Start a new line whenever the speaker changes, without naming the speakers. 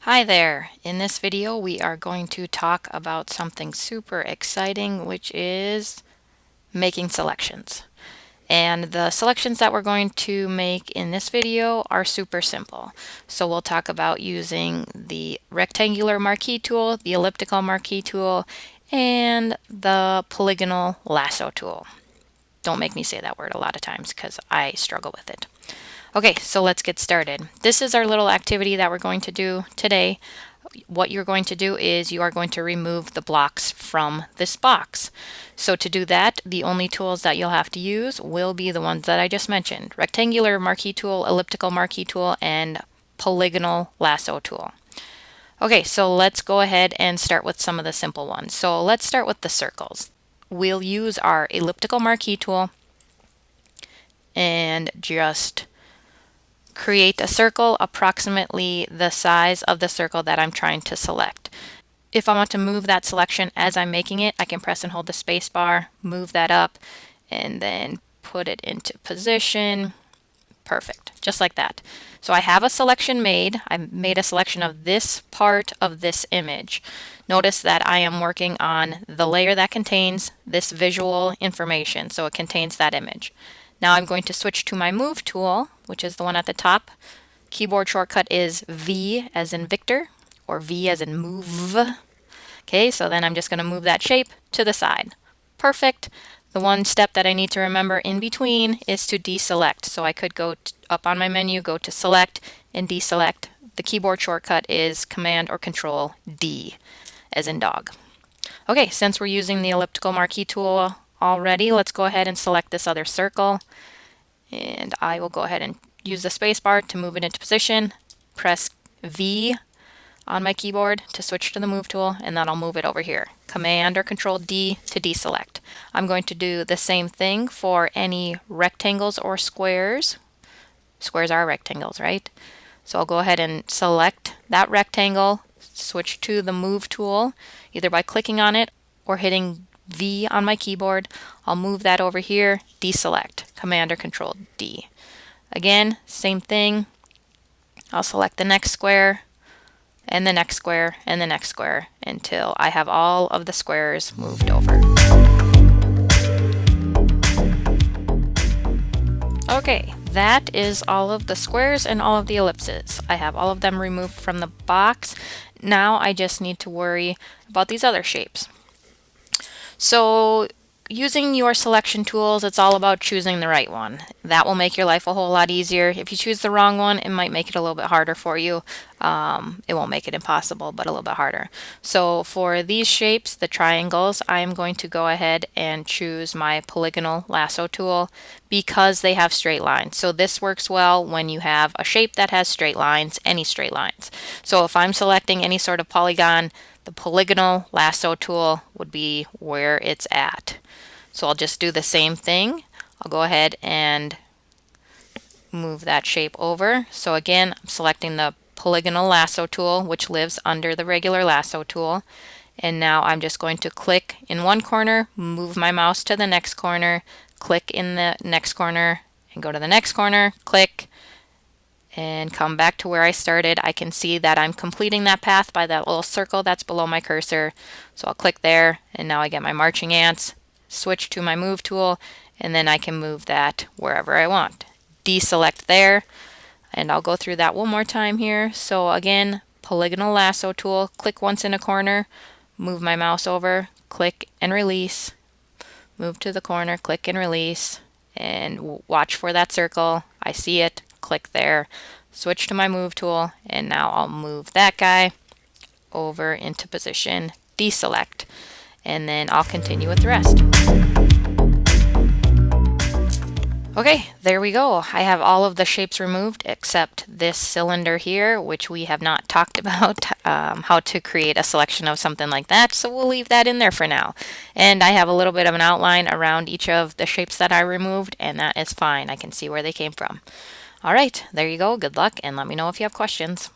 Hi there! In this video we are going to talk about something super exciting, which is making selections. And the selections that we're going to make in this video are super simple. So we'll talk about using the rectangular marquee tool, the elliptical marquee tool, and the polygonal lasso tool. Don't make me say that word a lot of times because I struggle with it. Okay, so let's get started. This is our little activity that we're going to do today. What you're going to do is you are going to remove the blocks from this box. So to do that, the only tools that you'll have to use will be the ones that I just mentioned: rectangular marquee tool, elliptical marquee tool, and polygonal lasso tool. Okay, so let's go ahead and start with some of the simple ones. So let's start with the circles. We'll use our elliptical marquee tool and just create a circle approximately the size of the circle that I'm trying to select. If I want to move that selection as I'm making it, I can press and hold the space bar, move that up, and then put it into position. Perfect, just like that. So I have a selection made. I've made a selection of this part of this image. Notice that I am working on the layer that contains this visual information, so it contains that image. Now I'm going to switch to my Move tool, which is the one at the top. Keyboard shortcut is V as in Victor, or V as in Move. Okay, so then I'm just going to move that shape to the side. Perfect. The one step that I need to remember in between is to deselect. So I could go up on my menu, go to Select, and deselect. The keyboard shortcut is Command or Control D, as in dog. Okay, since we're using the elliptical marquee tool already, let's go ahead and select this other circle. And I will go ahead and use the space bar to move it into position. Press V on my keyboard to switch to the Move tool, and then I'll move it over here. Command or Control D to deselect. I'm going to do the same thing for any rectangles or squares. Squares are rectangles, right? So I'll go ahead and select that rectangle, switch to the Move tool, either by clicking on it or hitting V on my keyboard. I'll move that over here, deselect, Command or Control D. Again, same thing. I'll select the next square, and the next square, and the next square, until I have all of the squares moved over. Okay, that is all of the squares and all of the ellipses. I have all of them removed from the box. Now I just need to worry about these other shapes. So using your selection tools, it's all about choosing the right one. That will make your life a whole lot easier. If you choose the wrong one, it might make it a little bit harder for you. It won't make it impossible, but a little bit harder. So for these shapes, the triangles, I am going to go ahead and choose my polygonal lasso tool because they have straight lines. So this works well when you have a shape that has straight lines, any straight lines. So if I'm selecting any sort of polygon, the polygonal lasso tool would be where it's at. So I'll just do the same thing. I'll go ahead and move that shape over. So again, I'm selecting the polygonal lasso tool, which lives under the regular lasso tool. And now I'm just going to click in one corner, move my mouse to the next corner, click in the next corner, and go to the next corner, click, and come back to where I started. I can see that I'm completing that path by that little circle that's below my cursor. So I'll click there, and now I get my marching ants, switch to my Move tool, and then I can move that wherever I want. Deselect there, and I'll go through that one more time here. So again, polygonal lasso tool, click once in a corner, move my mouse over, click and release, move to the corner, click and release, and watch for that circle. I see it. Click there, switch to my Move tool, and now I'll move that guy over into position, deselect, and then I'll continue with the rest. Okay, there we go. I have all of the shapes removed except this cylinder here, which we have not talked about how to create a selection of something like that, so we'll leave that in there for now. And I have a little bit of an outline around each of the shapes that I removed, and that is fine. I can see where they came from. All right, there you go. Good luck, and let me know if you have questions.